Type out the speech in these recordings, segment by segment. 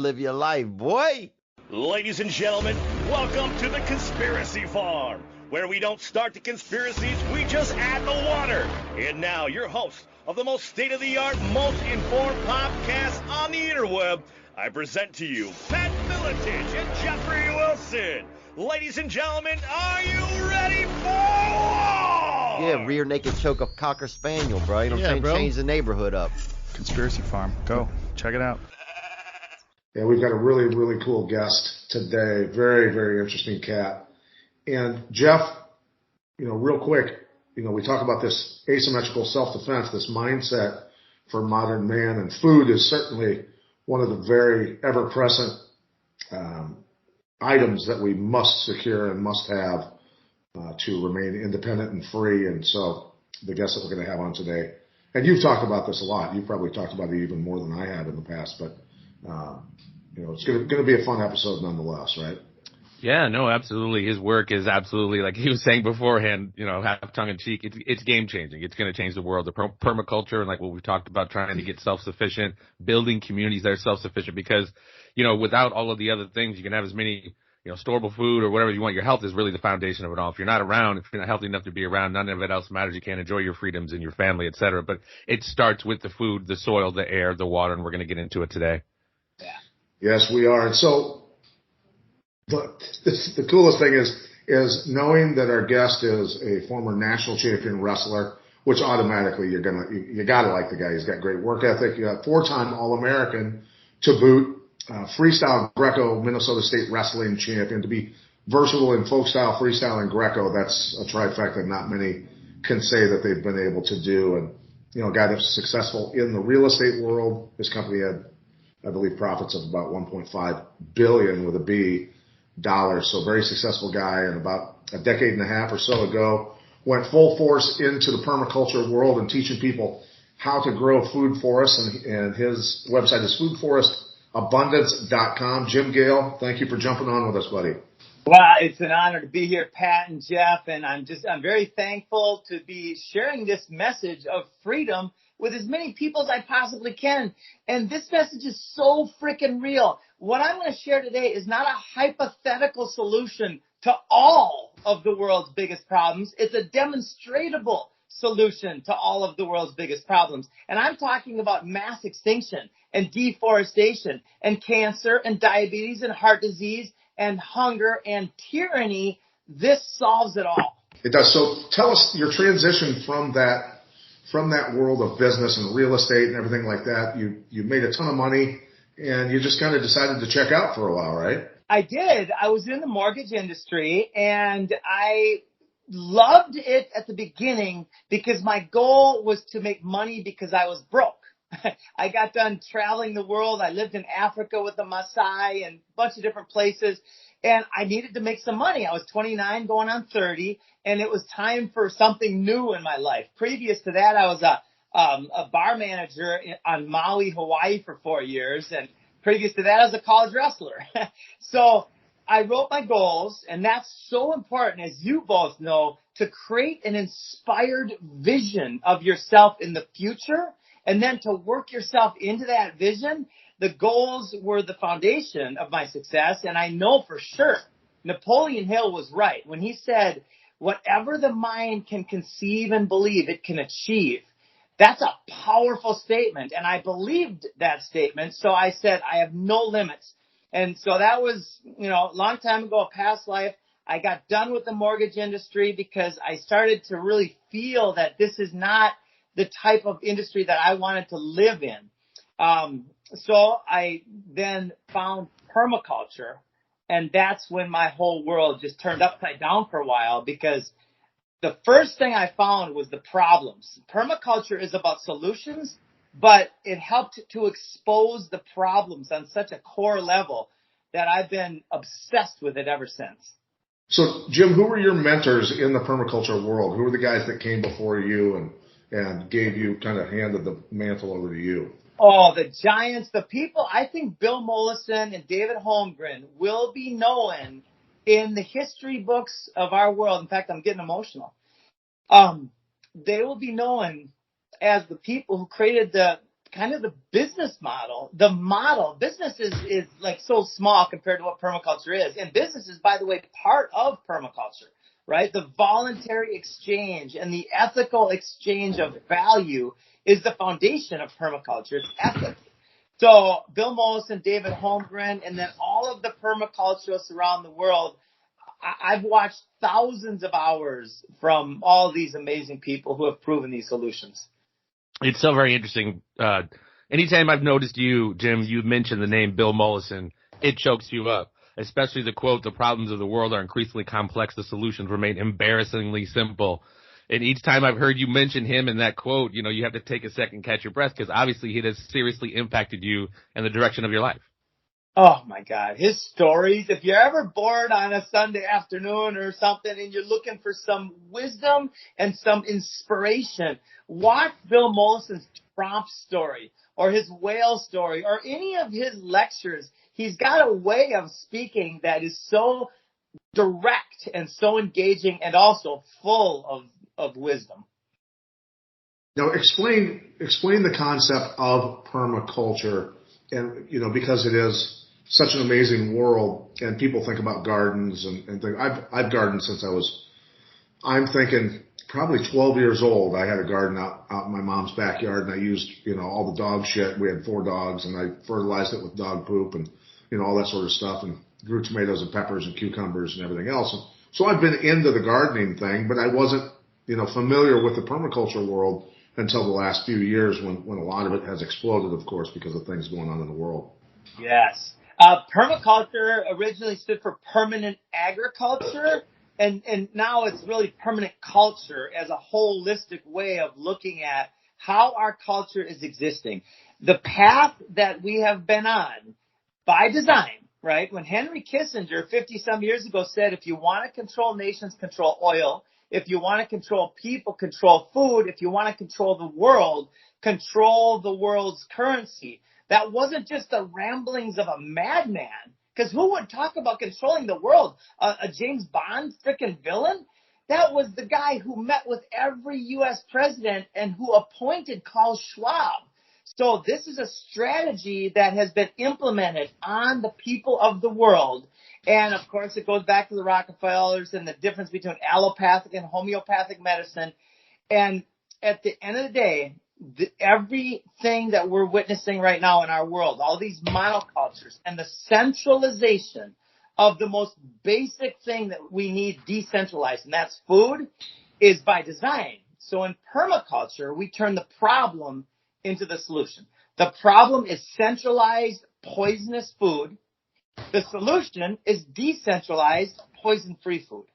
Live your life, boy. Ladies and gentlemen, welcome to the Conspiracy Farm, where we don't start the conspiracies, we just add the water. And now, your host of the most state-of-the-art, most informed podcast on the interweb, I present to you Pat Miletich and Jeffrey Wilson. Ladies and gentlemen, are you ready for war? Yeah, rear naked choke a Cocker Spaniel, bro. You know what I'm saying? Bro. Change the neighborhood up. Conspiracy Farm. Go. Check it out. Yeah, we've got a really, really cool guest today. Very, very interesting cat. And Jeff, real quick, we talk about this asymmetrical self-defense, this mindset for modern man, and food is certainly one of the very ever-present items that we must secure and must have to remain independent and free. And so the guest that we're going to have on today, and you've talked about this a lot. You've probably talked about it even more than I have in the past, but it's going to be a fun episode nonetheless, right? Yeah, no, absolutely. His work is absolutely, like he was saying beforehand, half tongue in cheek. It's game changing. It's going to change the world. The permaculture and like what we talked about, trying to get self-sufficient, building communities that are self-sufficient, because, without all of the other things, you can have as many, storable food or whatever you want. Your health is really the foundation of it all. If you're not around, if you're not healthy enough to be around, none of it else matters. You can't enjoy your freedoms and your family, et cetera. But it starts with the food, the soil, the air, the water, and we're going to get into it today. Yeah. Yes, we are. And so the coolest thing is knowing that our guest is a former national champion wrestler, which automatically you gotta like the guy. He's got great work ethic. You got 4-time All-American to boot. Freestyle Greco Minnesota State Wrestling Champion. To be versatile in folk style, freestyle, and Greco, that's a trifecta not many can say that they've been able to do. And, a guy that's successful in the real estate world. His company had, I believe, profits of about $1.5 billion with a B dollars. So very successful guy. And about a decade and a half or so ago, went full force into the permaculture world and teaching people how to grow food forests. And his website is foodforestabundance.com. Jim Gale, thank you for jumping on with us, buddy. Well, it's an honor to be here, Pat and Jeff, and I'm very thankful to be sharing this message of freedom with as many people as I possibly can. And this message is so freaking real. What I'm going to share today is not a hypothetical solution to all of the world's biggest problems. It's a demonstratable solution to all of the world's biggest problems. And I'm talking about mass extinction and deforestation and cancer and diabetes and heart disease and hunger and tyranny. This solves it all. It does. So tell us your transition from that world of business and real estate and everything like that. You made a ton of money and you just kind of decided to check out for a while, right? I did. I was in the mortgage industry and I loved it at the beginning because my goal was to make money because I was broke. I got done traveling the world. I lived in Africa with the Maasai and a bunch of different places, and I needed to make some money. I was 29 going on 30, and it was time for something new in my life. Previous to that, I was a bar manager on Maui, Hawaii for 4 years, and previous to that, I was a college wrestler. So I wrote my goals, and that's so important, as you both know, to create an inspired vision of yourself in the future, and then to work yourself into that vision. The goals were the foundation of my success, and I know for sure Napoleon Hill was right when he said, whatever the mind can conceive and believe, it can achieve. That's a powerful statement, and I believed that statement, so I said, I have no limits. And so that was, a long time ago, a past life. I got done with the mortgage industry because I started to really feel that this is not the type of industry that I wanted to live in. So I then found permaculture, and that's when my whole world just turned upside down for a while, because the first thing I found was the problems. Permaculture is about solutions, but it helped to expose the problems on such a core level that I've been obsessed with it ever since. So, Jim, who were your mentors in the permaculture world? Who were the guys that came before you and gave you, kind of handed the mantle over to you? Oh, the giants, the people. I think Bill Mollison and David Holmgren will be known in the history books of our world. In fact, I'm getting emotional. They will be known as the people who created the kind of the business model. The model, business is like so small compared to what permaculture is. And business is, by the way, part of permaculture, right? The voluntary exchange and the ethical exchange of value is the foundation of permaculture. It's ethics. So Bill Mollison, David Holmgren, and then all of the permaculturists around the world, I've watched thousands of hours from all these amazing people who have proven these solutions. It's so very interesting. Anytime I've noticed you, Jim, you mention the name Bill Mollison, it chokes you up. Especially the quote, "The problems of the world are increasingly complex. The solutions remain embarrassingly simple." And each time I've heard you mention him in that quote, you know, you have to take a second, catch your breath, because obviously he has seriously impacted you and the direction of your life. Oh my God. His stories, if you're ever bored on a Sunday afternoon or something and you're looking for some wisdom and some inspiration, watch Bill Mollison's Trump story or his whale story or any of his lectures. He's got a way of speaking that is so direct and so engaging and also full of wisdom. Now, explain the concept of permaculture, and because it is such an amazing world, and people think about gardens and things. I've gardened since I'm thinking probably 12 years old. I had a garden out in my mom's backyard, and I used all the dog shit. We had 4 dogs, and I fertilized it with dog poop and all that sort of stuff, and grew tomatoes and peppers and cucumbers and everything else. And so I've been into the gardening thing, but I wasn't familiar with the permaculture world until the last few years when a lot of it has exploded, of course, because of things going on in the world. Yes. Permaculture originally stood for permanent agriculture, and now it's really permanent culture as a holistic way of looking at how our culture is existing. The path that we have been on by design, right? When Henry Kissinger 50-some years ago said, if you want to control nations, control oil. If you want to control people, control food. If you want to control the world, control the world's currency. That wasn't just the ramblings of a madman, because who would talk about controlling the world? A James Bond freaking villain? That was the guy who met with every U.S. president and who appointed Klaus Schwab. So this is a strategy that has been implemented on the people of the world. And, of course, it goes back to the Rockefellers and the difference between allopathic and homeopathic medicine. And at the end of the day, everything that we're witnessing right now in our world, all these monocultures and the centralization of the most basic thing that we need decentralized, and that's food, is by design. So in permaculture, we turn the problem into the solution. The problem is centralized, poisonous food. The solution is decentralized, poison-free food.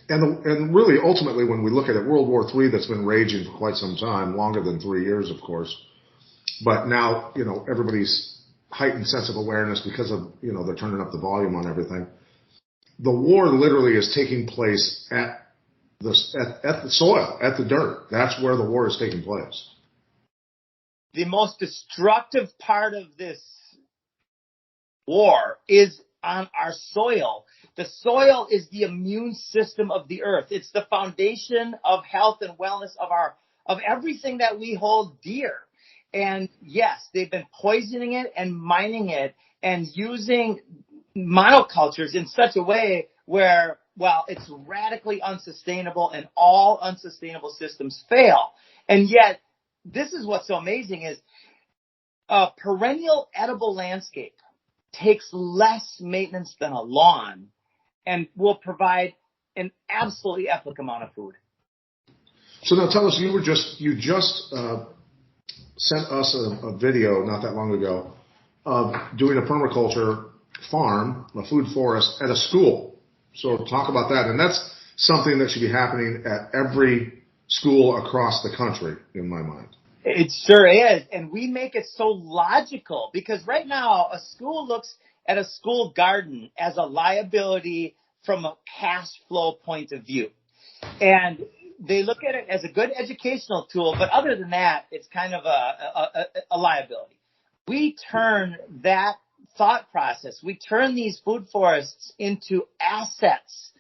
And really, ultimately, when we look at it, World War III, that's been raging for quite some time, longer than 3 years, of course. But now, everybody's heightened sense of awareness because of, they're turning up the volume on everything. The war literally is taking place at the soil, at the dirt. That's where the war is taking place. The most destructive part of this war is on our soil. The soil is the immune system of the earth. It's the foundation of health and wellness of everything that we hold dear. And yes, they've been poisoning it and mining it and using monocultures in such a way where, well, it's radically unsustainable and all unsustainable systems fail. And yet, this is what's so amazing is a perennial edible landscape takes less maintenance than a lawn and will provide an absolutely epic amount of food. So now tell us, you just sent us a video not that long ago of doing a permaculture farm, a food forest at a school. So talk about that. And that's something that should be happening at every school across the country, in my mind. It sure is. And we make it so logical because right now a school looks at a school garden as a liability from a cash flow point of view. And they look at it as a good educational tool, but other than that, it's kind of a liability. We turn that thought process, we turn these food forests into assets.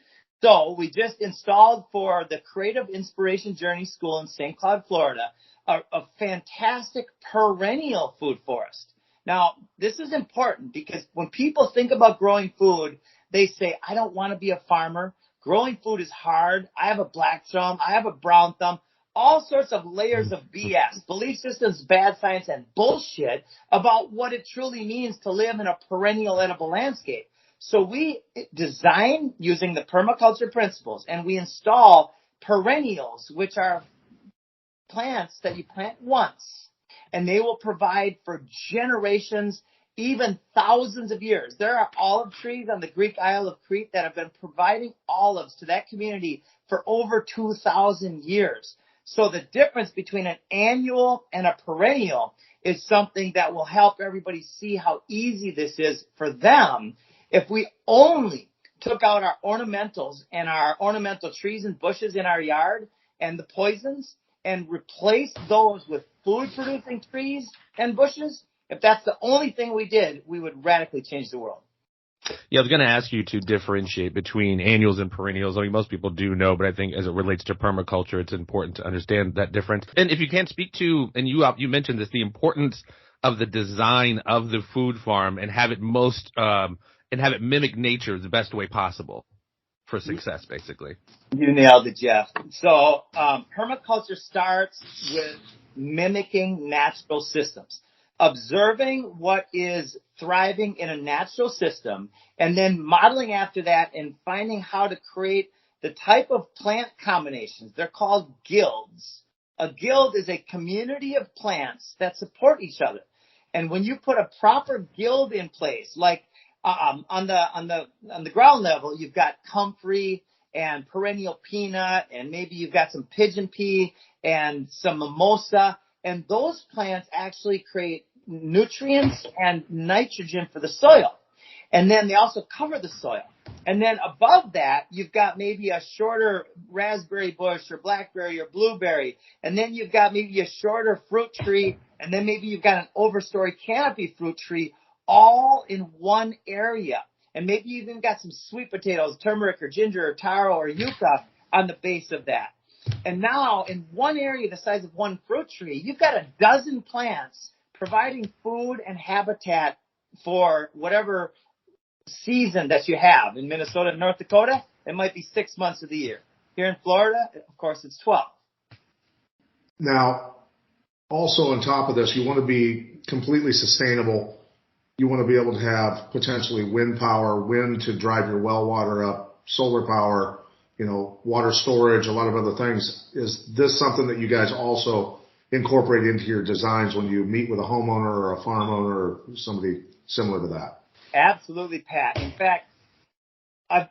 So we just installed for the Creative Inspiration Journey School in St. Cloud, Florida, a fantastic perennial food forest. Now, this is important because when people think about growing food, they say, I don't want to be a farmer. Growing food is hard. I have a black thumb. I have a brown thumb. All sorts of layers of BS, belief systems, bad science, and bullshit about what it truly means to live in a perennial edible landscape. So we design using the permaculture principles, and we install perennials, which are plants that you plant once, and they will provide for generations, even thousands of years. There are olive trees on the Greek Isle of Crete that have been providing olives to that community for over 2,000 years. So the difference between an annual and a perennial is something that will help everybody see how easy this is for them. If we only took out our ornamentals and our ornamental trees and bushes in our yard and the poisons and replaced those with food-producing trees and bushes, if that's the only thing we did, we would radically change the world. Yeah, I was going to ask you to differentiate between annuals and perennials. I mean, most people do know, but I think as it relates to permaculture, it's important to understand that difference. And if you can't speak to, and you mentioned this, the importance of the design of the food farm and have it mimic nature the best way possible for success, basically. You nailed it, Jeff. So permaculture starts with mimicking natural systems, observing what is thriving in a natural system, and then modeling after that and finding how to create the type of plant combinations. They're called guilds. A guild is a community of plants that support each other. And when you put a proper guild in place, like on the ground level, you've got comfrey and perennial peanut, and maybe you've got some pigeon pea and some mimosa, and those plants actually create nutrients and nitrogen for the soil. And then they also cover the soil. And then above that, you've got maybe a shorter raspberry bush or blackberry or blueberry. And then you've got maybe a shorter fruit tree. And then maybe you've got an overstory canopy fruit tree all in one area. And maybe you've even got some sweet potatoes, turmeric or ginger or taro or yucca on the base of that. And now in one area the size of one fruit tree, you've got a dozen plants providing food and habitat for whatever season that you have. In Minnesota and North Dakota, it might be 6 months of the year. Here in Florida, of course, it's 12. Now, also on top of this, you want to be completely sustainable. You want to be able to have potentially wind power, wind to drive your well water up, solar power, water storage, a lot of other things. Is this something that you guys also incorporate into your designs when you meet with a homeowner or a farm owner or somebody similar to that? Absolutely, Pat. In fact,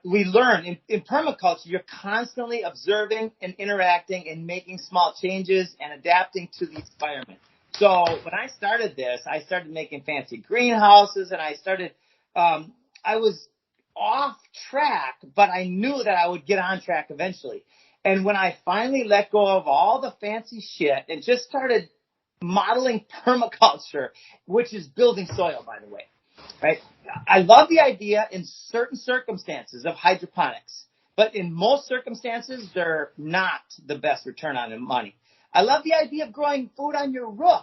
we learn in permaculture, you're constantly observing and interacting and making small changes and adapting to the environment. So when I started this, I started making fancy greenhouses, and I was off track, but I knew that I would get on track eventually. And when I finally let go of all the fancy shit and just started modeling permaculture, which is building soil, by the way, right? I love the idea in certain circumstances of hydroponics, but in most circumstances, they're not the best return on money. I love the idea of growing food on your roof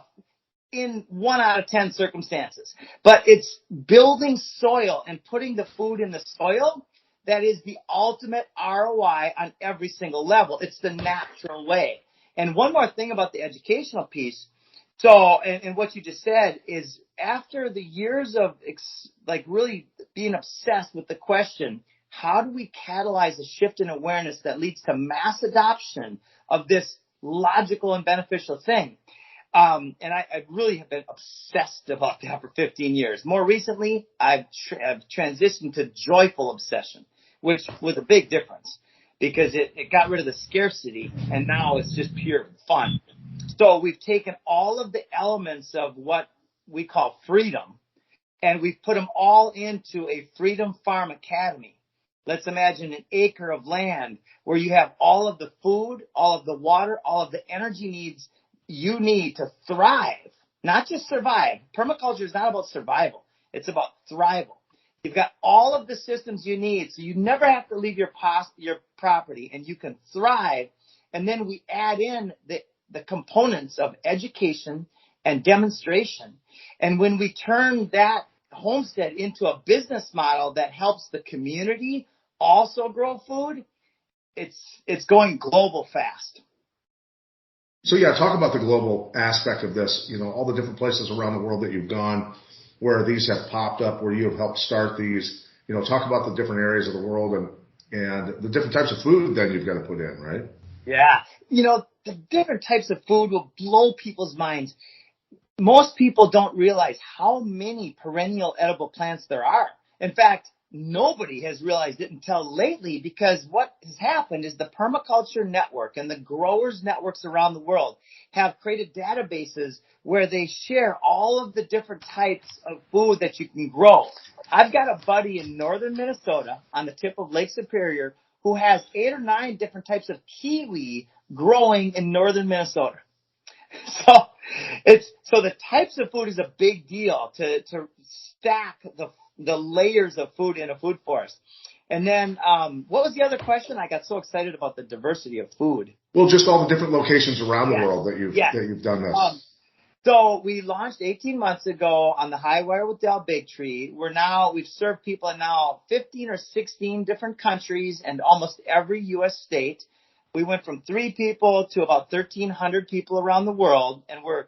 in 1 out of 10 circumstances, but it's building soil and putting the food in the soil that is the ultimate ROI on every single level. It's the natural way. And one more thing about the educational piece. So, and what you just said is after the years of really being obsessed with the question, how do we catalyze a shift in awareness that leads to mass adoption of this logical and beneficial thing? And I really have been obsessed about that for 15 years. More recently, I've transitioned to joyful obsession, which was a big difference because it got rid of the scarcity, and now it's just pure fun. So we've taken all of the elements of what we call freedom, and we've put them all into a Freedom Farm Academy. Let's imagine an acre of land where you have all of the food, all of the water, all of the energy needs you need to thrive, not just survive. Permaculture is not about survival. It's about thrival. You've got all of the systems you need, so you never have to leave your property, and you can thrive. And then we add in the components of education and demonstration. And when we turn that homestead into a business model that helps the community also grow food, it's going global fast. So yeah, talk about the global aspect of this, you know, all the different places around the world that you've gone where these have popped up, where you have helped start these, you know, talk about the different areas of the world and the different types of food then you've got to put in, right? Yeah. You know, the different types of food will blow people's minds. Most people don't realize how many perennial edible plants there are. In fact, nobody has realized it until lately, because what has happened is the Permaculture Network and the growers networks around the world have created databases where they share all of the different types of food that you can grow. I've got a buddy in northern Minnesota on the tip of Lake Superior who has 8 or 9 different types of kiwi growing in northern Minnesota. So the types of food is a big deal to stack the layers of food in a food forest. And then what was the other question? I got so excited about the diversity of food. Well, just all the different locations around the world that you've done this. So we launched 18 months ago on the High Wire with Del Bigtree. We've served people in now 15 or 16 different countries and almost every U.S. state. We went from 3 people to about 1,300 people around the world, and we're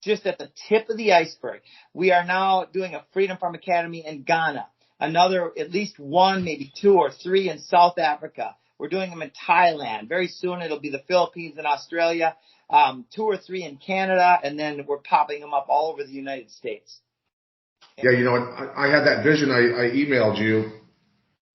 just at the tip of the iceberg. We are now doing a Freedom Farm Academy in Ghana, another at least 1, maybe 2 or 3 in South Africa. We're doing them in Thailand. Very soon it'll be the Philippines and Australia, 2 or 3 in Canada, and then we're popping them up all over the United States. Yeah, you know, I had that vision. I emailed you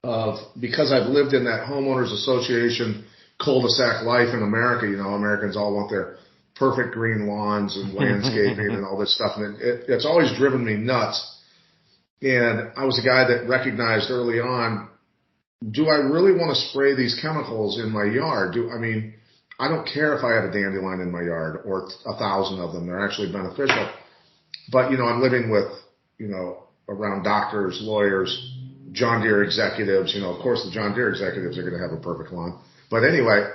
of, because I've lived in that homeowners association cul-de-sac life in America. You know, Americans all want their perfect green lawns and landscaping and all this stuff. And it's always driven me nuts. And I was a guy that recognized early on, do I really want to spray these chemicals in my yard? I don't care if I have a dandelion in my yard or 1,000 of them. They're actually beneficial. But, you know, I'm living with, you know, around doctors, lawyers, John Deere executives. You know, of course, the John Deere executives are going to have a perfect lawn. But anyway,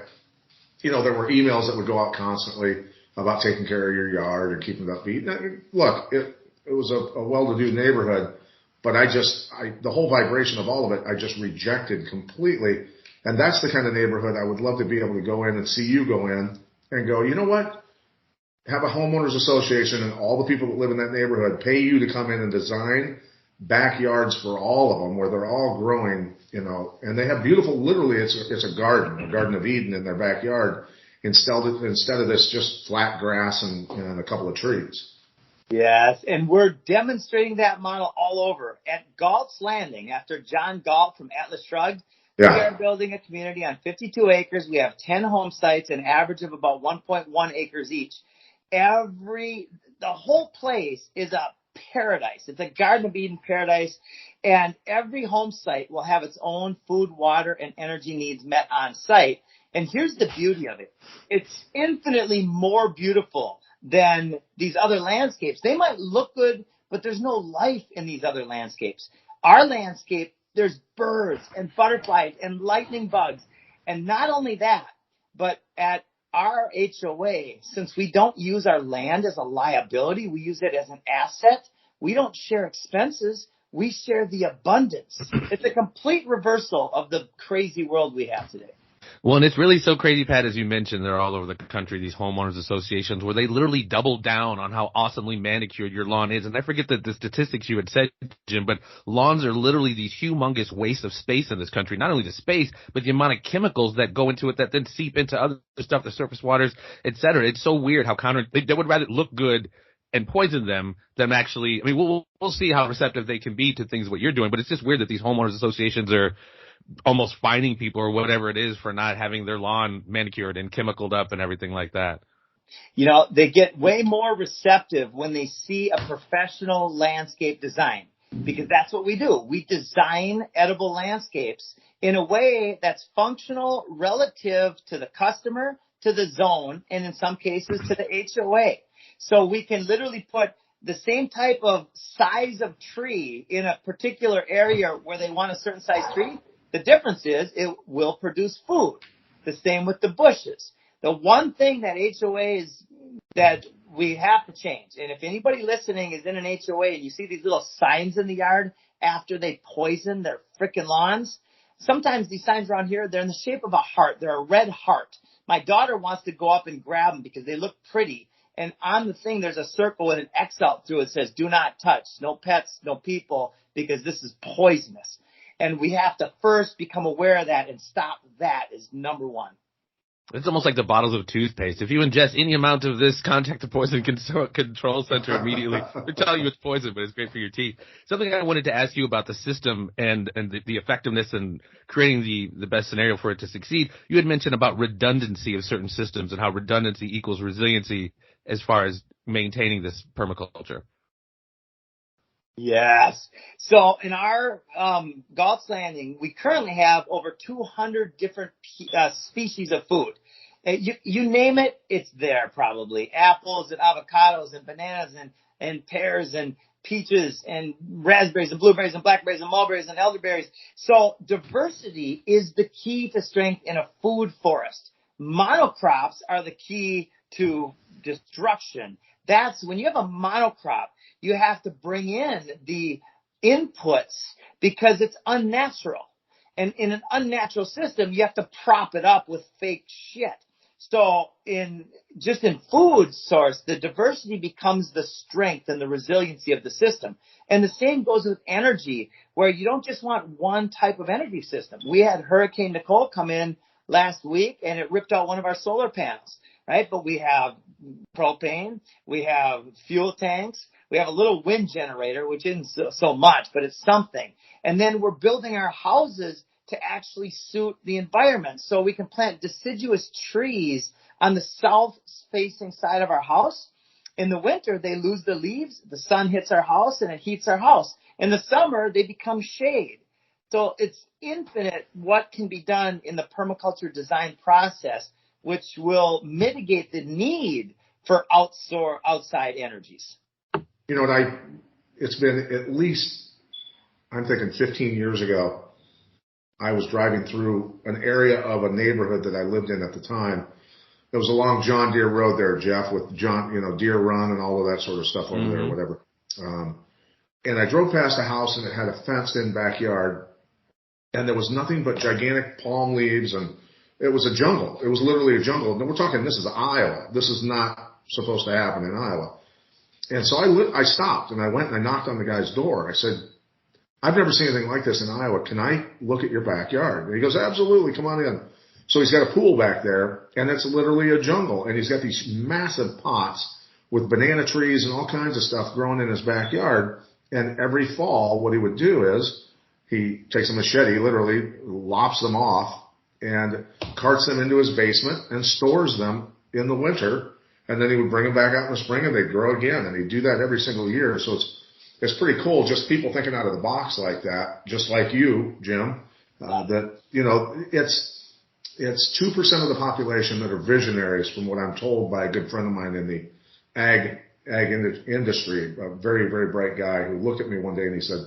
you know, there were emails that would go out constantly about taking care of your yard and keeping it upbeat. Look, it was a well-to-do neighborhood, but the whole vibration of all of it, I just rejected completely. And that's the kind of neighborhood I would love to be able to go in and see you go in and go, you know what? Have a homeowners association and all the people that live in that neighborhood pay you to come in and design backyards for all of them where they're all growing, you know, and they have beautiful, literally it's a garden of Eden in their backyard instead of this just flat grass and a couple of trees. Yes, and we're demonstrating that model all over. At Galt's Landing, after John Galt from Atlas Shrugged, we are building a community on 52 acres. We have 10 home sites, an average of about 1.1 acres each. The whole place is a paradise. It's a Garden of Eden paradise, and every home site will have its own food, water, and energy needs met on site. And here's the beauty of it. It's infinitely more beautiful than these other landscapes. They might look good, but there's no life in these other landscapes. Our landscape, there's birds and butterflies and lightning bugs. And not only that, but at our HOA, since we don't use our land as a liability, we use it as an asset. We don't share expenses. We share the abundance. It's a complete reversal of the crazy world we have today. Well, and it's really so crazy, Pat, as you mentioned, they're all over the country, these homeowners associations, where they literally double down on how awesomely manicured your lawn is. And I forget the statistics you had said, Jim, but lawns are literally these humongous wastes of space in this country. Not only the space, but the amount of chemicals that go into it that then seep into other stuff, the surface waters, et cetera. It's so weird how they would rather look good and poison them than actually, I mean, we'll see how receptive they can be to things what you're doing, but it's just weird that these homeowners associations are almost fining people or whatever it is for not having their lawn manicured and chemicaled up and everything like that. You know, they get way more receptive when they see a professional landscape design, because that's what we do. We design edible landscapes in a way that's functional relative to the customer, to the zone, and in some cases to the HOA. So we can literally put the same type of size of tree in a particular area where they want a certain size tree. The difference is it will produce food. The same with the bushes. The one thing that HOAs that we have to change, and if anybody listening is in an HOA and you see these little signs in the yard after they poison their freaking lawns, sometimes these signs around here, they're in the shape of a heart. They're a red heart. My daughter wants to go up and grab them because they look pretty. And on the thing, there's a circle with an X out through it that says, do not touch, no pets, no people, because this is poisonous. And we have to first become aware of that and stop that is number one. It's almost like the bottles of toothpaste. If you ingest any amount of this, contact the poison control center immediately. They're telling you it's poison, but it's great for your teeth. Something I wanted to ask you about the system and the effectiveness and creating the best scenario for it to succeed. You had mentioned about redundancy of certain systems and how redundancy equals resiliency as far as maintaining this permaculture. Yes. So in our Galt's Landing, we currently have over 200 different species of food. You name it, it's there probably. Apples and avocados and bananas and pears and peaches and raspberries and blueberries and blackberries and mulberries and elderberries. So diversity is the key to strength in a food forest. Monocrops are the key to destruction. That's when you have a monocrop, you have to bring in the inputs because it's unnatural. And in an unnatural system, you have to prop it up with fake shit. So in food source, the diversity becomes the strength and the resiliency of the system. And the same goes with energy, where you don't just want one type of energy system. We had Hurricane Nicole come in last week and it ripped out one of our solar panels, right? But we have propane, we have fuel tanks, we have a little wind generator, which isn't so much, but it's something. And then we're building our houses to actually suit the environment. So we can plant deciduous trees on the south-facing side of our house. In the winter, they lose the leaves, the sun hits our house, and it heats our house. In the summer, they become shade. So it's infinite what can be done in the permaculture design process, which will mitigate the need for outside energies. You know, it's been at least, I'm thinking 15 years ago, I was driving through an area of a neighborhood that I lived in at the time. It was along John Deere Road there, Jeff, with Deer Run and all of that sort of stuff over there, whatever. And I drove past a house and it had a fenced-in backyard, and there was nothing but gigantic palm leaves, and it was a jungle. It was literally a jungle. And we're talking, this is Iowa. This is not supposed to happen in Iowa. And so I stopped and I went and I knocked on the guy's door. I said, I've never seen anything like this in Iowa. Can I look at your backyard? And he goes, absolutely. Come on in. So he's got a pool back there and it's literally a jungle. And he's got these massive pots with banana trees and all kinds of stuff growing in his backyard. And every fall, what he would do is he takes a machete, literally lops them off and carts them into his basement and stores them in the winter. And then he would bring them back out in the spring and they'd grow again. And he'd do that every single year. So it's pretty cool, just people thinking out of the box like that, just like you, Jim, that, it's 2% of the population that are visionaries, from what I'm told by a good friend of mine in the ag industry, a very, very bright guy who looked at me one day and he said,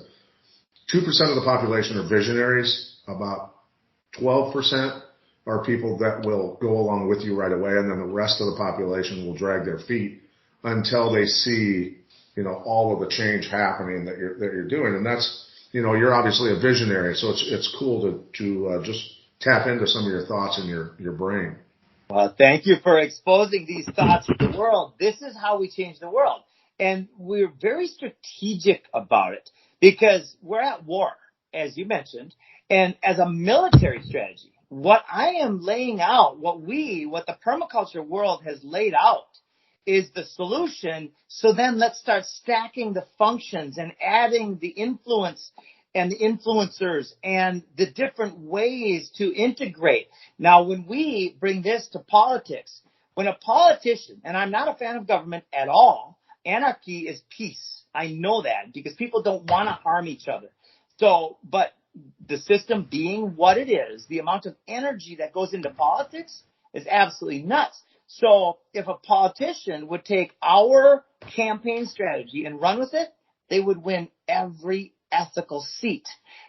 2% of the population are visionaries, about 12% are people that will go along with you right away, and then the rest of the population will drag their feet until they see all of the change happening that you're doing. And that's, you're obviously a visionary. So it's cool to just tap into some of your thoughts in your brain. Well, thank you for exposing these thoughts to the world. This is how we change the world. And we're very strategic about it because we're at war, as you mentioned. And as a military strategy, what I am laying out, what the permaculture world has laid out, is the solution. So then let's start stacking the functions and adding the influence and the influencers and the different ways to integrate. Now, when we bring this to politics, when a politician, and I'm not a fan of government at all, anarchy is peace. I know that because people don't want to harm each other. So, but the system being what it is, the amount of energy that goes into politics is absolutely nuts. So if a politician would take our campaign strategy and run with it, they would win every ethical seat,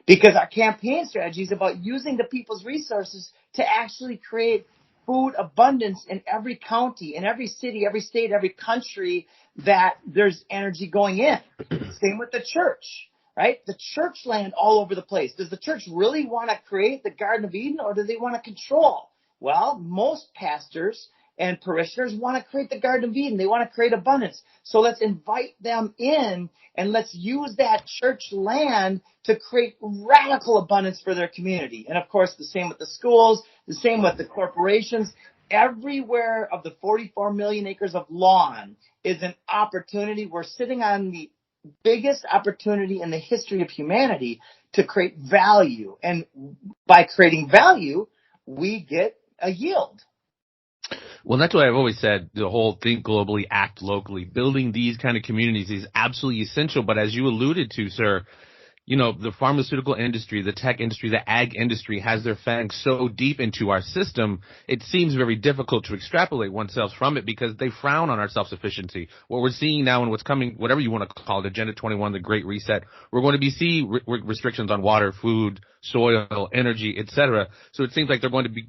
because our campaign strategy is about using the people's resources to actually create food abundance in every county, in every city, every state, every country that there's energy going in. Same with the church, right? The church land all over the place. Does the church really want to create the Garden of Eden, or do they want to control? Well, most pastors and parishioners want to create the Garden of Eden. They want to create abundance. So let's invite them in and let's use that church land to create radical abundance for their community. And of course, the same with the schools, the same with the corporations. Everywhere of the 44 million acres of lawn is an opportunity. We're sitting on the biggest opportunity in the history of humanity to create value. And by creating value, we get a yield. Well, that's why I've always said the whole think globally, act locally. Building these kind of communities is absolutely essential. But as you alluded to, sir, you know, the pharmaceutical industry, the tech industry, the ag industry has their fangs so deep into our system, it seems very difficult to extrapolate oneself from it because they frown on our self-sufficiency. What we're seeing now and what's coming, whatever you want to call it, Agenda 21, the Great Reset, we're going to be seeing restrictions on water, food, soil, energy, etc. So it seems like they're going to be.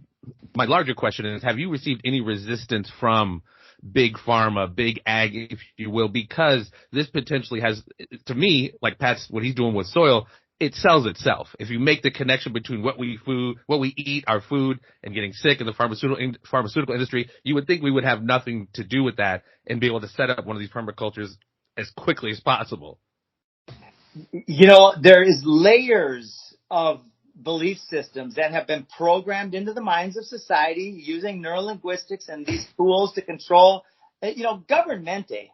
My larger question is, have you received any resistance from big pharma, big ag, if you will, because this potentially has, to me, like Pat's, what he's doing with soil, it sells itself. If you make the connection between what we eat, our food, and getting sick in the pharmaceutical industry, you would think we would have nothing to do with that and be able to set up one of these permacultures as quickly as possible. You know, there is layers of belief systems that have been programmed into the minds of society using neurolinguistics and these tools to control. You know, governmente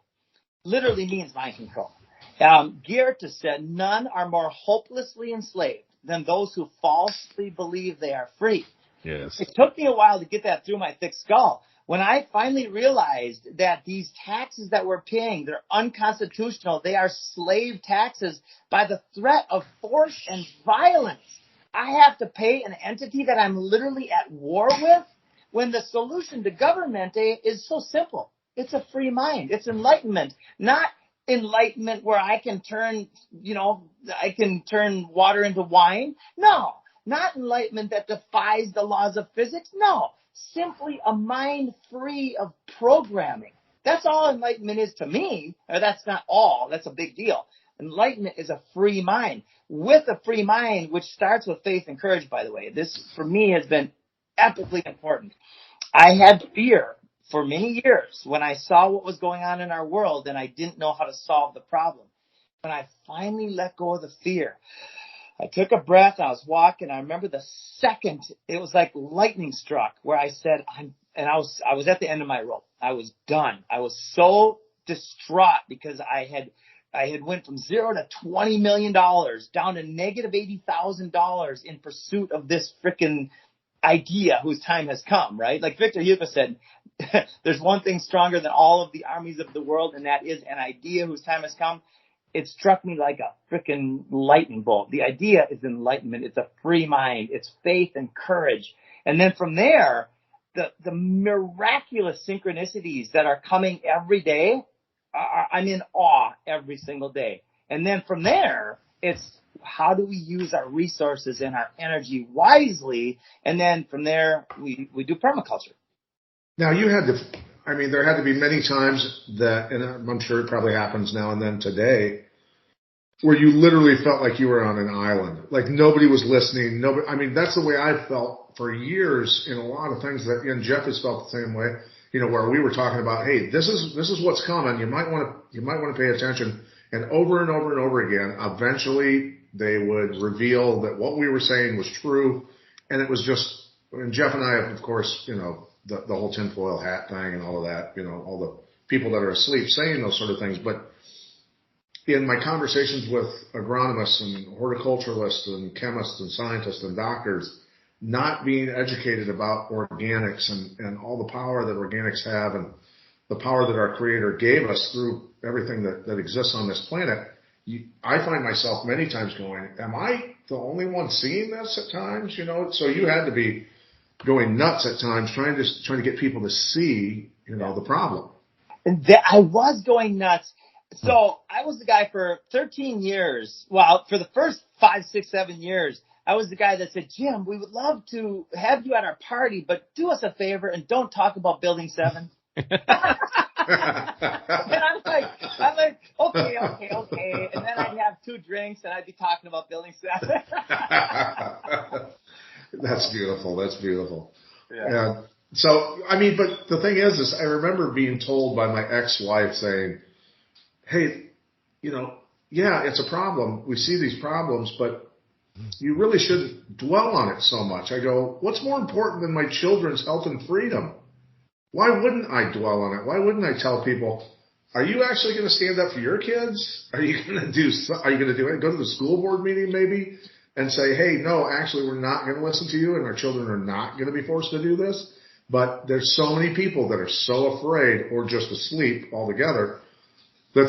literally means mind control. Goethe said, none are more hopelessly enslaved than those who falsely believe they are free. Yes. It took me a while to get that through my thick skull. When I finally realized that these taxes that we're paying, they're unconstitutional, they are slave taxes by the threat of force and violence. I have to pay an entity that I'm literally at war with, when the solution to governmente is so simple. It's a free mind. It's enlightenment, not enlightenment where I can turn water into wine. No, not enlightenment that defies the laws of physics. No, simply a mind free of programming. That's all enlightenment is to me. Or that's not all. That's a big deal. Enlightenment is a free mind. With a free mind, which starts with faith and courage, by the way. This, for me, has been epically important. I had fear for many years when I saw what was going on in our world and I didn't know how to solve the problem. When I finally let go of the fear, I took a breath, I was walking, I remember the second, it was like lightning struck, where I said, I was at the end of my rope. I was done. I was so distraught because I had went from $0 to $20 million down to negative $80,000 in pursuit of this frickin' idea whose time has come, right? Like Victor Hugo said, there's one thing stronger than all of the armies of the world, and that is an idea whose time has come. It struck me like a frickin' lightning bolt. The idea is enlightenment. It's a free mind. It's faith and courage. And then from there, the miraculous synchronicities that are coming every day, I'm in awe every single day. And then from there, it's how do we use our resources and our energy wisely? And then from there, we do permaculture. Now, there had to be many times that, and I'm sure it probably happens now and then today, where you literally felt like you were on an island, like nobody was listening. That's the way I felt for years in a lot of things and Jeff has felt the same way. You know, where we were talking about, hey, this is what's coming. You might want to pay attention. And over and over and over again, eventually they would reveal that what we were saying was true. And it was just, and Jeff and I, of course, you know, the whole tinfoil hat thing and all of that, you know, all the people that are asleep saying those sort of things. But in my conversations with agronomists and horticulturalists and chemists and scientists and doctors, not being educated about organics and all the power that organics have and the power that our Creator gave us through everything that exists on this planet, I find myself many times going, am I the only one seeing this at times? You know, so you had to be going nuts at times trying to get people to see, you know, the problem. And I was going nuts. So I was the guy for 13 years. Well, for the first 5, 6, 7 years, I was the guy that said, Jim, we would love to have you at our party, but do us a favor and don't talk about Building 7. And I'm like, okay. And then I'd have 2 drinks and I'd be talking about Building 7. That's beautiful. That's beautiful. Yeah. So, I mean, but the thing is I remember being told by my ex-wife saying, hey, yeah, it's a problem. We see these problems, but you really shouldn't dwell on it so much. I go, what's more important than my children's health and freedom? Why wouldn't I dwell on it? Why wouldn't I tell people, are you actually going to stand up for your kids? Are you going to go to the school board meeting maybe and say, hey, no, actually we're not going to listen to you and our children are not going to be forced to do this? But there's so many people that are so afraid or just asleep altogether that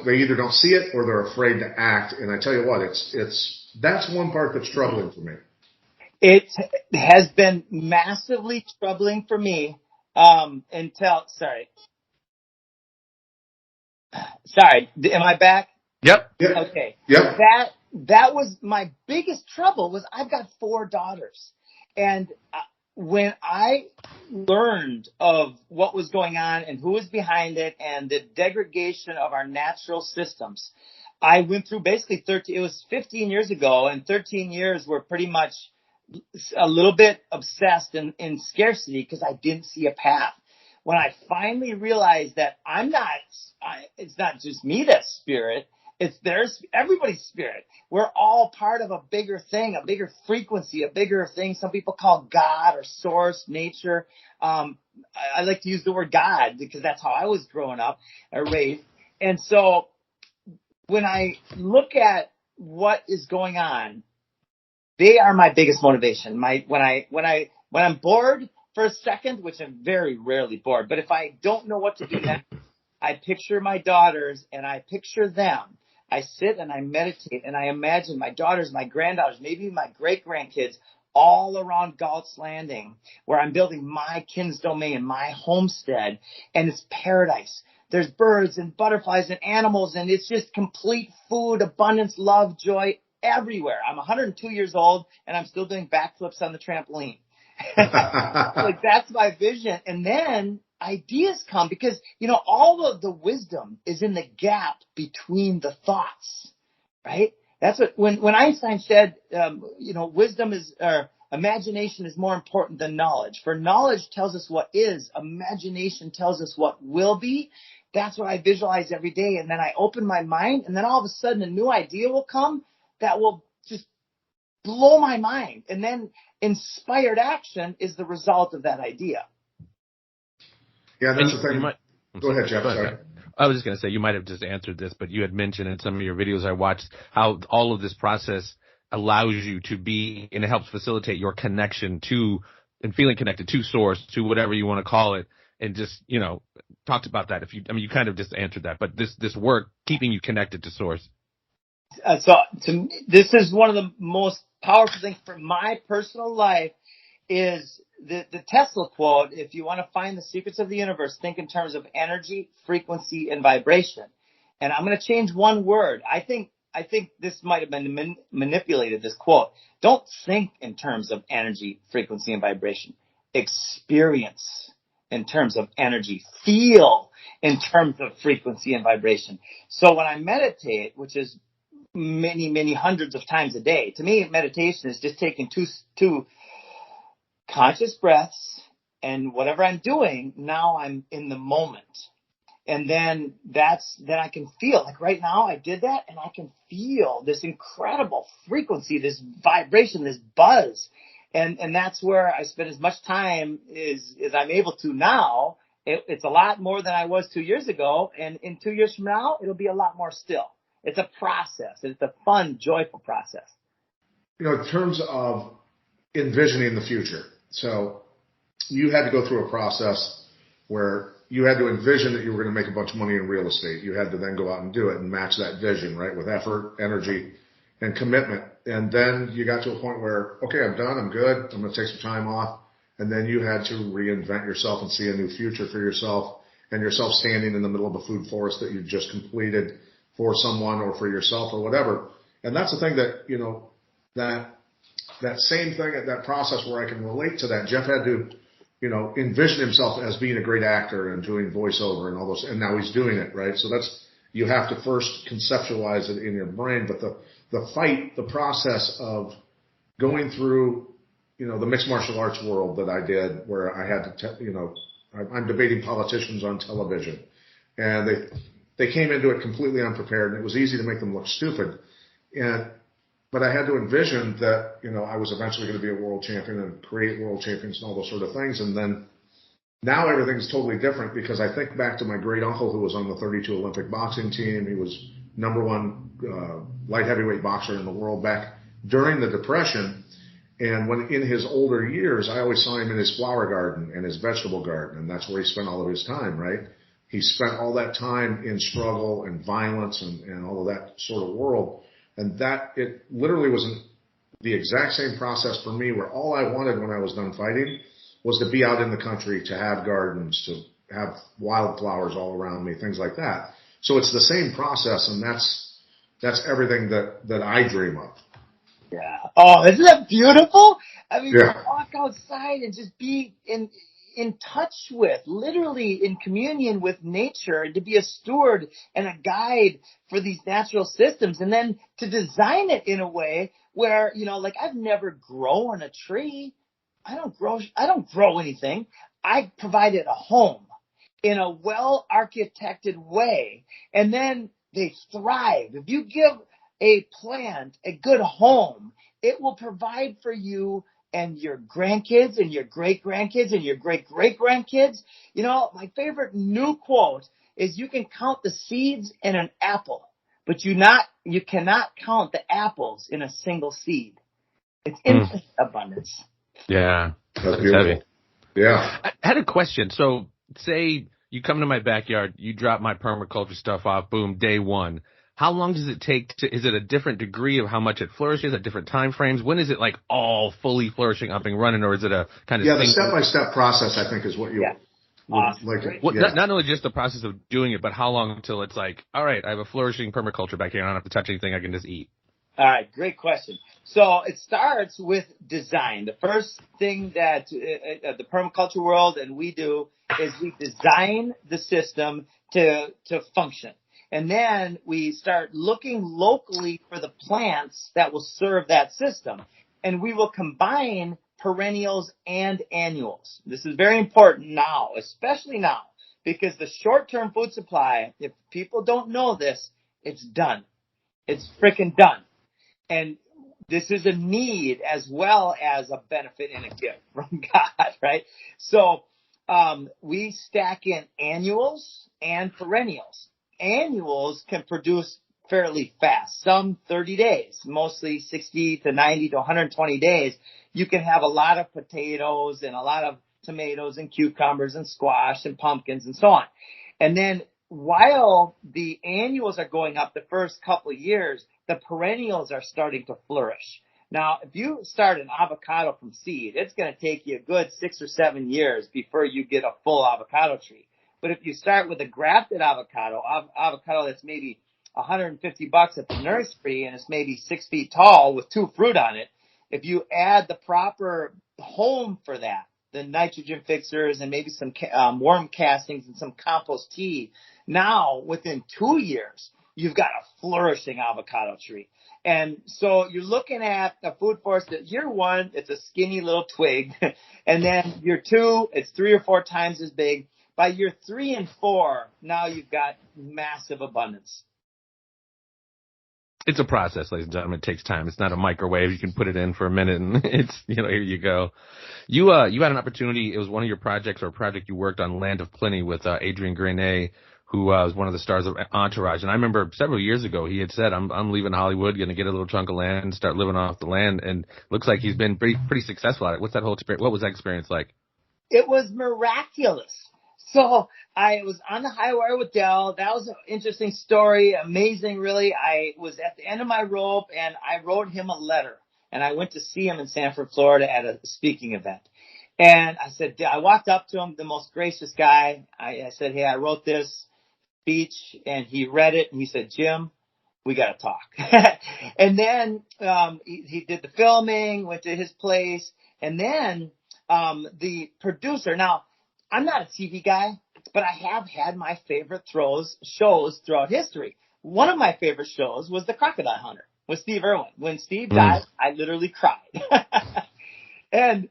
they either don't see it or they're afraid to act. And I tell you what, that's one part that's troubling for me. It has been massively troubling for me. Sorry, am I back? Yep. Okay. Yep. That was my biggest trouble. Was I've got 4 daughters, and when I learned of what was going on and who was behind it and the degradation of our natural systems, I went through basically it was 15 years ago, and 13 years were pretty much a little bit obsessed in scarcity because I didn't see a path. When I finally realized that it's not just me that's spirit, it's everybody's spirit. We're all part of a bigger thing, a bigger frequency, a bigger thing. Some people call God or source, nature. I like to use the word God because that's how I was growing up or raised. And so when I look at what is going on, they are my biggest motivation. When I'm bored for a second, which I'm very rarely bored, but if I don't know what to do next, I picture my daughters and I picture them. I sit and I meditate and I imagine my daughters, my granddaughters, maybe my great-grandkids all around Galt's Landing, where I'm building my kin's domain, my homestead, and it's paradise. There's birds and butterflies and animals, and it's just complete food, abundance, love, joy everywhere. I'm 102 years old, and I'm still doing backflips on the trampoline. Like, that's my vision. And then ideas come because, all of the wisdom is in the gap between the thoughts, right? That's what, when Einstein said, wisdom imagination is more important than knowledge. For knowledge tells us what is, imagination tells us what will be. That's what I visualize every day. And then I open my mind, and then all of a sudden a new idea will come that will just blow my mind. And then inspired action is the result of that idea. Yeah, that's the thing. Go ahead, Jeff. Sorry. I was just going to say, you might have just answered this, but you had mentioned in some of your videos I watched how all of this process allows you to be, and it helps facilitate your connection to, and feeling connected to source, to whatever you want to call it, and just, talked about that. You kind of just answered that, but this work, keeping you connected to source. So to me, this is one of the most powerful things for my personal life is the Tesla quote, if you want to find the secrets of the universe, think in terms of energy, frequency, and vibration. And I'm going to change one word. I think this might have been manipulated, this quote. Don't think in terms of energy, frequency, and vibration. Experience in terms of energy. Feel in terms of frequency and vibration. So when I meditate, which is many, many hundreds of times a day, to me, meditation is just taking two conscious breaths, and whatever I'm doing, now I'm in the moment. And then I can feel, like right now I did that, and I can feel this incredible frequency, this vibration, this buzz. And that's where I spend as much time as I'm able to now. It's a lot more than I was 2 years ago. And in 2 years from now, it'll be a lot more still. It's a process. It's a fun, joyful process. In terms of envisioning the future. So you had to go through a process where you had to envision that you were going to make a bunch of money in real estate. You had to then go out and do it and match that vision, right, with effort, energy, and commitment. And then you got to a point where, okay, I'm done. I'm good. I'm going to take some time off. And then you had to reinvent yourself and see a new future for yourself, and yourself standing in the middle of a food forest that you just completed for someone or for yourself or whatever. And that's the thing that, that that same thing, that process where I can relate to that. Jeff had to, envision himself as being a great actor and doing voiceover and all those, and now he's doing it, right? So you have to first conceptualize it in your brain, but the process of going through, the mixed martial arts world that I did, where I had to, I'm debating politicians on television, and they came into it completely unprepared, and it was easy to make them look stupid. But I had to envision that, I was eventually going to be a world champion and create world champions and all those sort of things. And then now everything's totally different, because I think back to my great uncle who was on the 32 Olympic boxing team. He was #1 light heavyweight boxer in the world back during the Depression. And when in his older years, I always saw him in his flower garden and his vegetable garden, and that's where he spent all of his time, right? He spent all that time in struggle and violence and all of that sort of world. And it literally was the exact same process for me, where all I wanted when I was done fighting was to be out in the country, to have gardens, to have wildflowers all around me, things like that. So it's the same process, and that's everything that I dream of. Yeah. Oh, isn't that beautiful? I mean, Yeah. walk outside and just be in touch with, literally in communion with nature, and to be a steward and a guide for these natural systems, and then to design it in a way where, like, I've never grown a tree. I don't grow anything. I provided a home in a well-architected way, and then they thrive. If you give a plant a good home, it will provide for you and your grandkids and your great-grandkids and your great-great-grandkids. My favorite new quote is, you can count the seeds in an apple, but you cannot count the apples in a single seed. It's infinite abundance. Yeah. That's heavy. Yeah. I had a question. So say you come to my backyard, you drop my permaculture stuff off, boom, day one. How long does it take is it a different degree of how much it flourishes at different time frames? When is it like all fully flourishing, up and running, or is it a kind of the step-by-step process, I think, is what you awesome. like. Well, not only just the process of doing it, but how long until it's like, all right, I have a flourishing permaculture back here. I don't have to touch anything. I can just eat. All right, great question. So it starts with design. The first thing that the permaculture world and we do is we design the system to function. And then we start looking locally for the plants that will serve that system. And we will combine perennials and annuals. This is very important now, especially now, because the short-term food supply, if people don't know this, it's done. It's freaking done. And this is a need as well as a benefit and a gift from God, right? So we stack in annuals and perennials. Annuals can produce fairly fast, some 30 days, mostly 60 to 90 to 120 days. You can have a lot of potatoes and a lot of tomatoes and cucumbers and squash and pumpkins and so on. And then while the annuals are going up the first couple of years, the perennials are starting to flourish. Now, if you start an avocado from seed, it's going to take you a good 6 or 7 years before you get a full avocado tree. But if you start with a grafted avocado that's maybe $150 at the nursery and it's maybe 6 feet tall with 2 fruit on it, if you add the proper home for that, the nitrogen fixers and maybe some worm castings and some compost tea, now within 2 years, you've got a flourishing avocado tree. And so you're looking at a food forest that year 1, it's a skinny little twig. And then year 2, it's 3 or 4 times as big. By year 3 and 4, now you've got massive abundance. It's a process, ladies and gentlemen. It takes time. It's not a microwave. You can put it in for a minute and it's, here you go. You had an opportunity. It was one of your projects or a project you worked on, Land of Plenty, with Adrian Grenier, who was one of the stars of Entourage. And I remember several years ago, he had said, I'm leaving Hollywood, going to get a little chunk of land and start living off the land. And looks like he's been pretty successful at it. What's that whole experience? What was that experience like? It was miraculous. So I was on the high wire with Dell. That was an interesting story. Amazing, really. I was at the end of my rope and I wrote him a letter. And I went to see him in Sanford, Florida at a speaking event. And I walked up to him, the most gracious guy. I said, hey, I wrote this speech, and he read it and he said, Jim, we got to talk. And then he did the filming, went to his place, and then the producer. Now, I'm not a TV guy, but I have had my favorite shows throughout history. One of my favorite shows was The Crocodile Hunter with Steve Irwin. When Steve died, I literally cried. And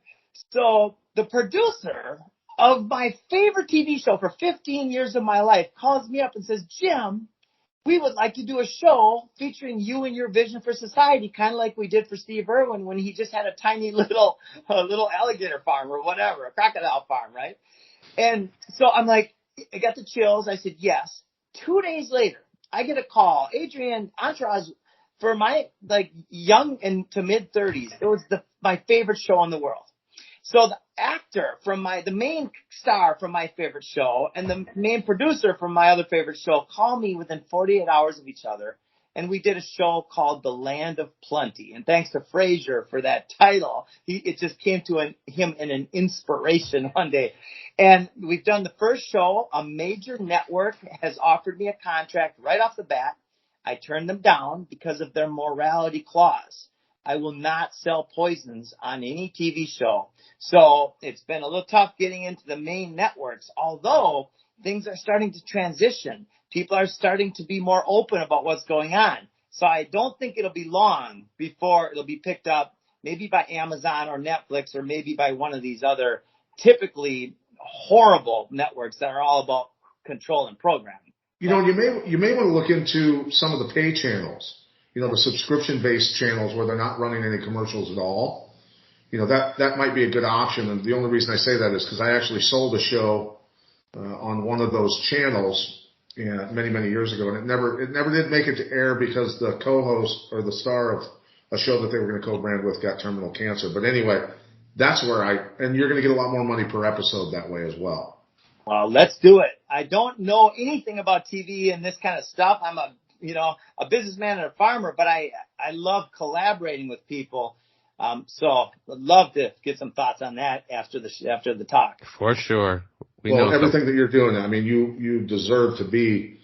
so the producer of my favorite TV show for 15 years of my life calls me up and says, Jim, we would like to do a show featuring you and your vision for society, kind of like we did for Steve Irwin when he just had a tiny little alligator farm or whatever, a crocodile farm, right? And so I'm like, I got the chills. I said, yes. 2 days later, I get a call. Adrian Entourage, for my young and to mid 30s, it was my favorite show in the world. So the actor the main star from my favorite show and the main producer from my other favorite show called me within 48 hours of each other. And we did a show called The Land of Plenty. And thanks to Fraser for that title, it just came to him in an inspiration one day. And we've done the first show. A major network has offered me a contract right off the bat. I turned them down because of their morality clause. I will not sell poisons on any TV show. So it's been a little tough getting into the main networks, although things are starting to transition. People are starting to be more open about what's going on. So I don't think it'll be long before it'll be picked up maybe by Amazon or Netflix or maybe by one of these other typically horrible networks that are all about control and programming. You may want to look into some of the pay channels, the subscription-based channels where they're not running any commercials at all. That might be a good option. And the only reason I say that is because I actually sold a show on one of those channels many, many years ago, and it never did make it to air because the co-host or the star of a show that they were going to co-brand with got terminal cancer. But anyway, that's where and you're going to get a lot more money per episode that way as well. Well, let's do it. I don't know anything about TV and this kind of stuff. I'm a businessman and a farmer, but I love collaborating with people. So I'd love to get some thoughts on that after the talk. For sure. Everything that you're doing, I mean, you deserve to be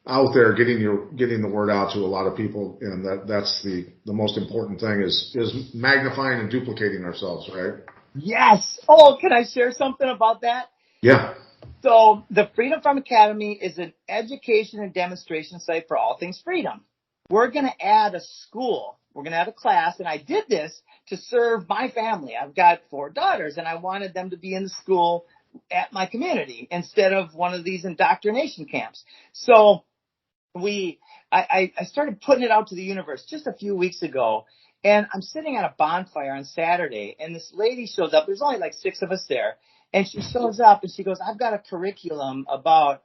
out there getting the word out to a lot of people, and that's the most important thing is magnifying and duplicating ourselves, right? Yes. Oh, can I share something about that? Yeah. So the Freedom Farm Academy is an education and demonstration site for all things freedom. We're going to add a school. We're going to have a class, and I did this to serve my family. I've got 4 daughters, and I wanted them to be in the school at my community instead of one of these indoctrination camps. So I started putting it out to the universe just a few weeks ago, and I'm sitting at a bonfire on Saturday, and this lady shows up. There's only 6 of us there. And she shows up and she goes, I've got a curriculum about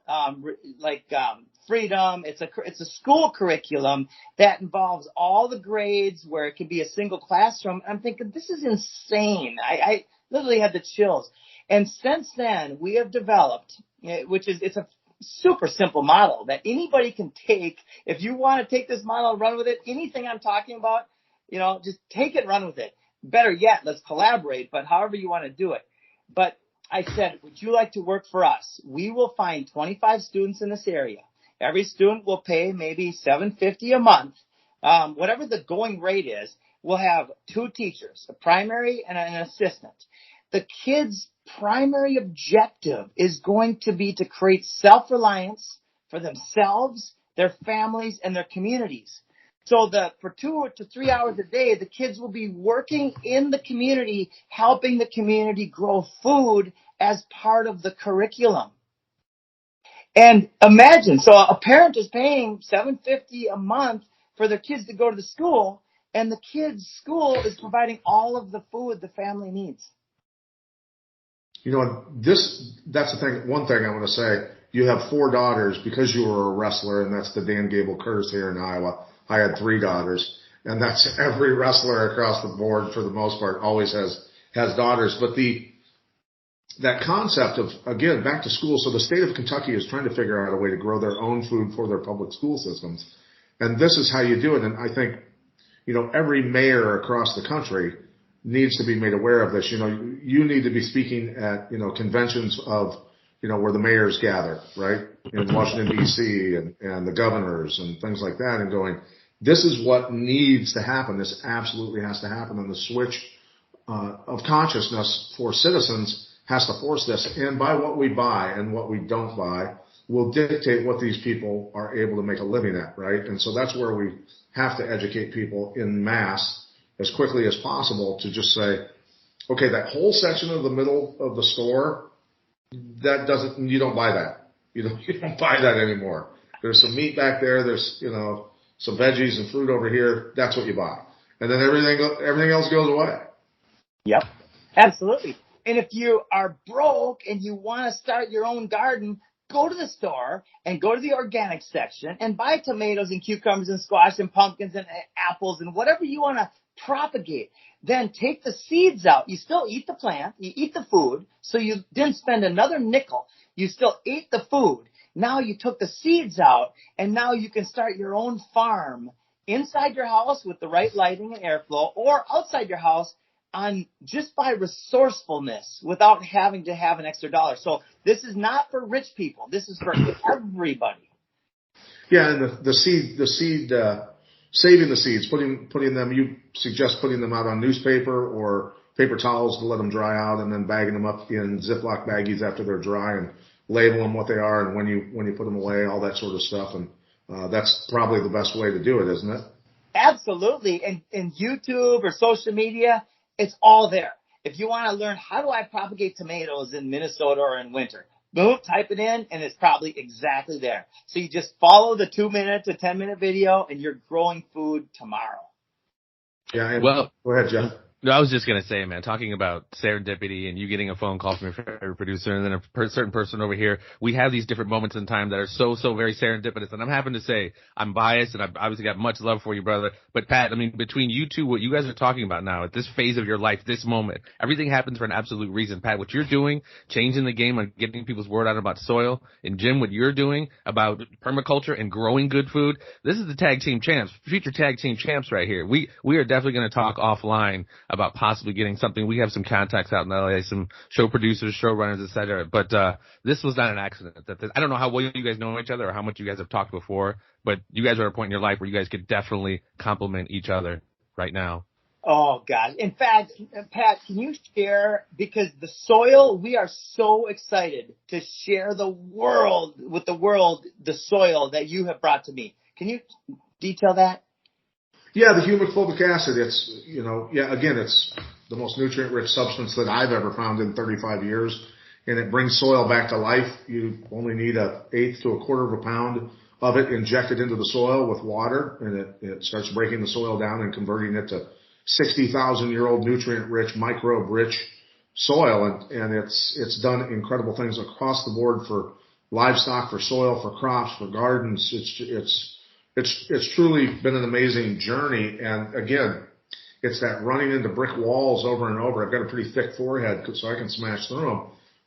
freedom. It's a school curriculum that involves all the grades where it can be a single classroom. I'm thinking, this is insane. I literally had the chills. And since then, we have developed, it's a super simple model that anybody can take. If you want to take this model and run with it, anything I'm talking about, just take it and run with it. Better yet, let's collaborate, but however you want to do it. But I said, would you like to work for us? We will find 25 students in this area. Every student will pay maybe $750 a month. Whatever the going rate is, we'll have 2 teachers, a primary and an assistant. The kids' primary objective is going to be to create self-reliance for themselves, their families, and their communities. So for 2 to 3 hours a day, the kids will be working in the community, helping the community grow food as part of the curriculum. And imagine, so a parent is paying $750 a month for their kids to go to the school, and the kids' school is providing all of the food the family needs. That's the thing. One thing I want to say, you have 4 daughters because you were a wrestler, and that's the Dan Gable curse here in Iowa. I had 3 daughters, and that's every wrestler across the board for the most part always has daughters. But that concept of, again, back to school. So the state of Kentucky is trying to figure out a way to grow their own food for their public school systems. And this is how you do it. And I think, every mayor across the country needs to be made aware of this. You need to be speaking at, conventions of, where the mayors gather, right? In Washington, D.C. and the governors and things like that, and going, This is what needs to happen. This absolutely has to happen. And the switch of consciousness for citizens has to force this. And by what we buy and what we don't buy will dictate what these people are able to make a living at, right? And so that's where we have to educate people in mass as quickly as possible to just say, okay, that whole section of the middle of the store, you don't buy that. You don't buy that anymore. There's some meat back there. There's, some veggies and fruit over here. That's what you buy. And then everything else goes away. Yep, absolutely. And if you are broke and you want to start your own garden, go to the store and go to the organic section and buy tomatoes and cucumbers and squash and pumpkins and apples and whatever you want to propagate. Then take the seeds out. You still eat the plant. You eat the food. So you didn't spend another nickel. You still ate the food. Now you took the seeds out, and now you can start your own farm inside your house with the right lighting and airflow, or outside your house just by resourcefulness without having to have an extra dollar. So this is not for rich people. This is for everybody. Yeah, and the seed, saving the seeds, putting them. You suggest putting them out on newspaper or paper towels to let them dry out, and then bagging them up in Ziploc baggies after they're dry, and label them what they are and when you put them away, all that sort of stuff. And that's probably the best way to do it, isn't it? Absolutely. And YouTube or social media, it's all there. If you want to learn how do I propagate tomatoes in Minnesota or in winter, boom, type it in, and it's probably exactly there. So you just follow the 2-minute to 10-minute video, and you're growing food tomorrow. Yeah. Well, go ahead, Jeff. No, I was just going to say, man, talking about serendipity and you getting a phone call from your favorite producer and then a certain person over here, we have these different moments in time that are so very serendipitous. And I'm having to say, I'm biased and I've obviously got much love for you, brother. But Pat, I mean, between you two, what you guys are talking about now at this phase of your life, this moment, everything happens for an absolute reason. Pat, what you're doing, changing the game on getting people's word out about soil, and Jim, what you're doing about permaculture and growing good food, this is the tag team champs, future tag team champs right here. We are definitely going to talk offline about possibly getting something. We have some contacts out in LA, some show producers, showrunners, etc. But this was not an accident. I don't know how well you guys know each other or how much you guys have talked before, but you guys are at a point in your life where you guys could definitely complement each other right now. Oh, God. In fact, Pat, can you share, because the soil, we are so excited to share with the world, the soil that you have brought to me. Can you detail that? Yeah, the humic fulvic acid, it's the most nutrient-rich substance that I've ever found in 35 years, and it brings soil back to life. You only need 1/8 to 1/4 of a pound of it injected into the soil with water, and it starts breaking the soil down and converting it to 60,000-year-old nutrient-rich, microbe-rich soil, and it's done incredible things across the board for livestock, for soil, for crops, for gardens. It's truly been an amazing journey. And again, it's that running into brick walls over and over. I've got a pretty thick forehead so I can smash through them.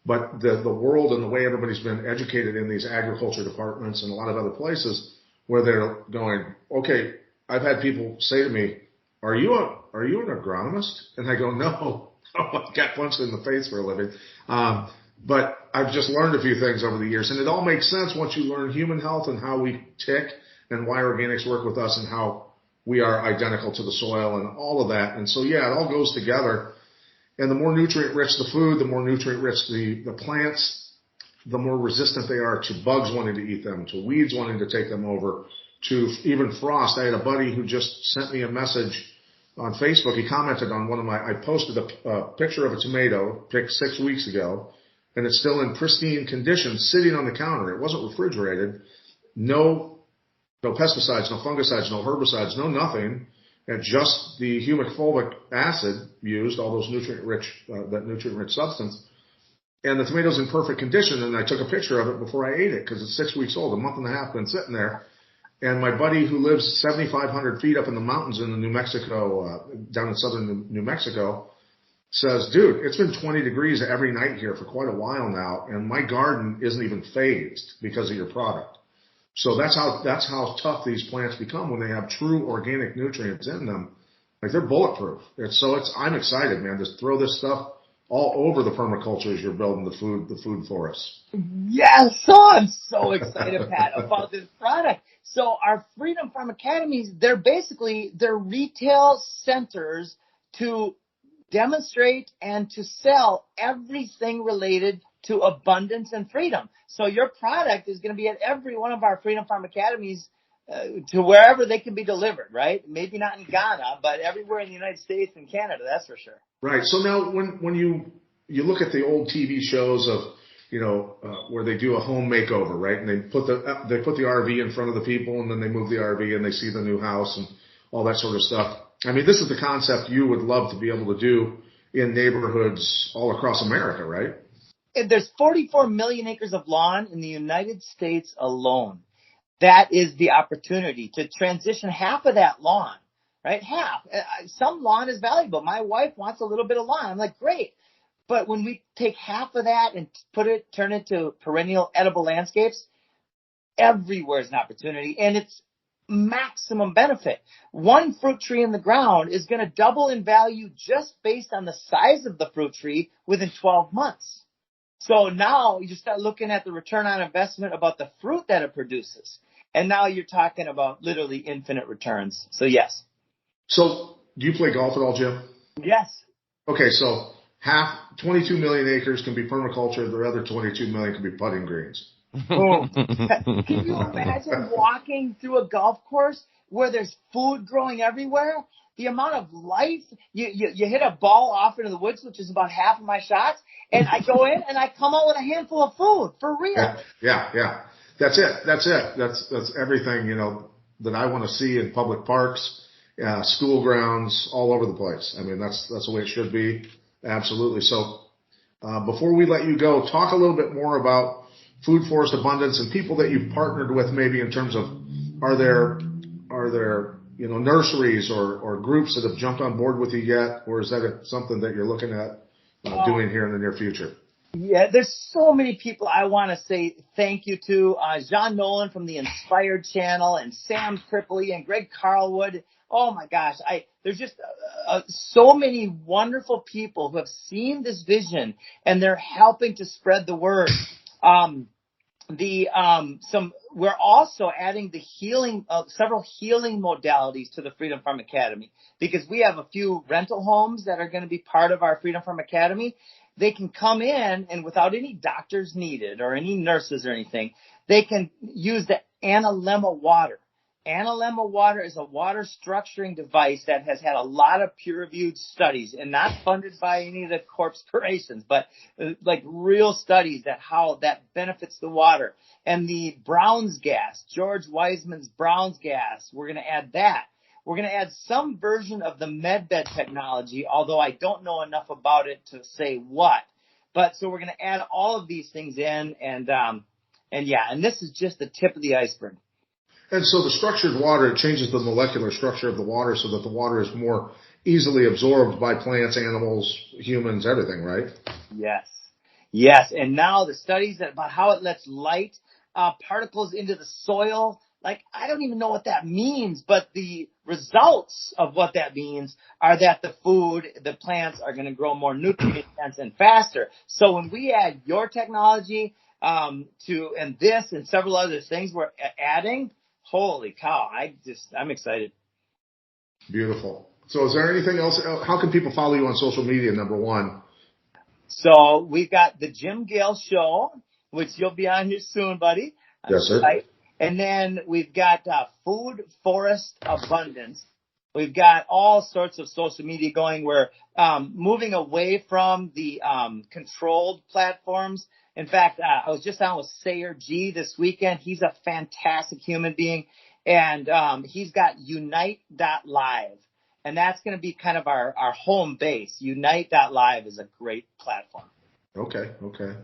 But the world and the way everybody's been educated in these agriculture departments and a lot of other places where they're going, okay, I've had people say to me, are you an agronomist? And I go, no, I got punched in the face for a living. But I've just learned a few things over the years, and it all makes sense once you learn human health and how we tick and why organics work with us and how we are identical to the soil and all of that. And so, yeah, it all goes together. And the more nutrient-rich the food, the more nutrient-rich the plants, the more resistant they are to bugs wanting to eat them, to weeds wanting to take them over, to even frost. I had a buddy who just sent me a message on Facebook. He commented on I posted a picture of a tomato picked 6 weeks ago, and it's still in pristine condition sitting on the counter. It wasn't refrigerated. No pesticides, no fungicides, no herbicides, no nothing, and just the humic fulvic acid used, all those that nutrient-rich substance. And the tomato's in perfect condition, and I took a picture of it before I ate it because it's 6 weeks old, a month and a half been sitting there. And my buddy who lives 7,500 feet up in the mountains in New Mexico, down in southern New Mexico, says, dude, it's been 20 degrees every night here for quite a while now, and my garden isn't even phased because of your product. So that's how tough these plants become when they have true organic nutrients in them. Like, they're bulletproof. I'm excited, man, to throw this stuff all over the permacultures. You're building the food forests. Yes, so I'm so excited, Pat, about this product. So our Freedom Farm Academies, they're retail centers to demonstrate and to sell everything related to abundance and freedom. So your product is going to be at every one of our Freedom Farm Academies to wherever they can be delivered, right? Maybe not in Ghana, but everywhere in the United States and Canada, that's for sure. Right. So now when you look at the old TV shows of, where they do a home makeover, right? And they put the RV in front of the people, and then they move the RV and they see the new house and all that sort of stuff. I mean, this is the concept you would love to be able to do in neighborhoods all across America, right? There's 44 million acres of lawn in the United States alone. That is the opportunity to transition half of that lawn, right? Half. Some lawn is valuable. My wife wants a little bit of lawn. I'm like, great. But when we take half of that and turn it to perennial edible landscapes, everywhere is an opportunity, and it's maximum benefit. One fruit tree in the ground is going to double in value just based on the size of the fruit tree within 12 months. So now you start looking at the return on investment about the fruit that it produces. And now you're talking about literally infinite returns. So yes. So do you play golf at all, Jim? Yes. Okay, so 22 million acres can be permaculture. The other 22 million can be putting greens. Boom. Can you imagine walking through a golf course where there's food growing everywhere? The amount of life, you hit a ball off into the woods, which is about half of my shots, and I go in and I come out with a handful of food, for real. Yeah. That's it. That's everything, that I want to see in public parks, school grounds, all over the place. I mean, that's the way it should be. Absolutely. So, before we let you go, talk a little bit more about Food Forest Abundance and people that you've partnered with, maybe in terms of, are there nurseries or groups that have jumped on board with you yet, or is that something that you're looking at doing here in the near future? Yeah, there's so many people I want to say thank you to. Jean Nolan from the Inspired Channel, and Sam Tripoli and Greg Carlwood. Oh my gosh, there's just so many wonderful people who have seen this vision, and they're helping to spread the word. We're also adding the several healing modalities to the Freedom Farm Academy, because we have a few rental homes that are going to be part of our Freedom Farm Academy. They can come in, and without any doctors needed or any nurses or anything, they can use the Analemma water. Analemma water is a water structuring device that has had a lot of peer-reviewed studies, and not funded by any of the corporations, but like real studies that how that benefits the water. And the Brown's gas, George Wiseman's Brown's gas, we're going to add that. We're going to add some version of the MedBed technology, although I don't know enough about it to say what. But so we're going to add all of these things in, and this is just the tip of the iceberg. And so the structured water, it changes the molecular structure of the water so that the water is more easily absorbed by plants, animals, humans, everything, right? Yes. And now the studies about how it lets light particles into the soil, like I don't even know what that means, but the results of what that means are that the plants are going to grow more nutrient dense and faster. So when we add your technology and this and several other things we're adding, holy cow, I'm excited. Beautiful. So is there anything else? How can people follow you on social media, number one? So we've got the Jim Gale Show, which you'll be on here soon, buddy. Yes, sir. Right. And then we've got Food Forest Abundance. We've got all sorts of social media going. We're moving away from the controlled platforms. In fact, I was just on with Sayer G this weekend. He's a fantastic human being, and he's got Unite.live, and that's going to be kind of our home base. Unite.live is a great platform. Okay.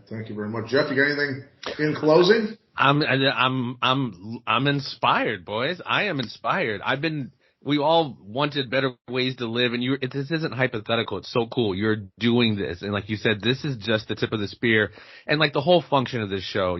Thank you very much, Jeff. You got anything in closing? I'm inspired, boys. I am inspired. We all wanted better ways to live, and this isn't hypothetical. It's so cool. You're doing this. And like you said, this is just the tip of the spear. And like the whole function of this show,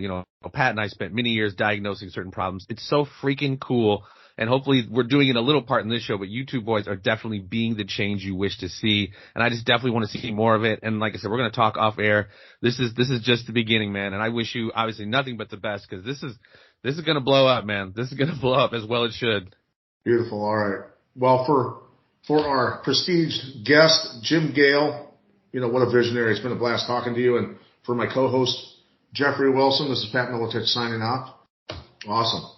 Pat and I spent many years diagnosing certain problems. It's so freaking cool And hopefully we're doing it a little part in this show, but you two boys are definitely being the change you wish to see. And I just definitely want to see more of it. And like I said, we're going to talk off air. This is just the beginning, man. And I wish you obviously nothing but the best, because this is going to blow up, man. This is going to blow up as well it should. Beautiful. All right. Well, for our prestige guest, Jim Gale, what a visionary. It's been a blast talking to you. And for my co-host, Jeffrey Wilson, this is Pat Miletich signing off. Awesome.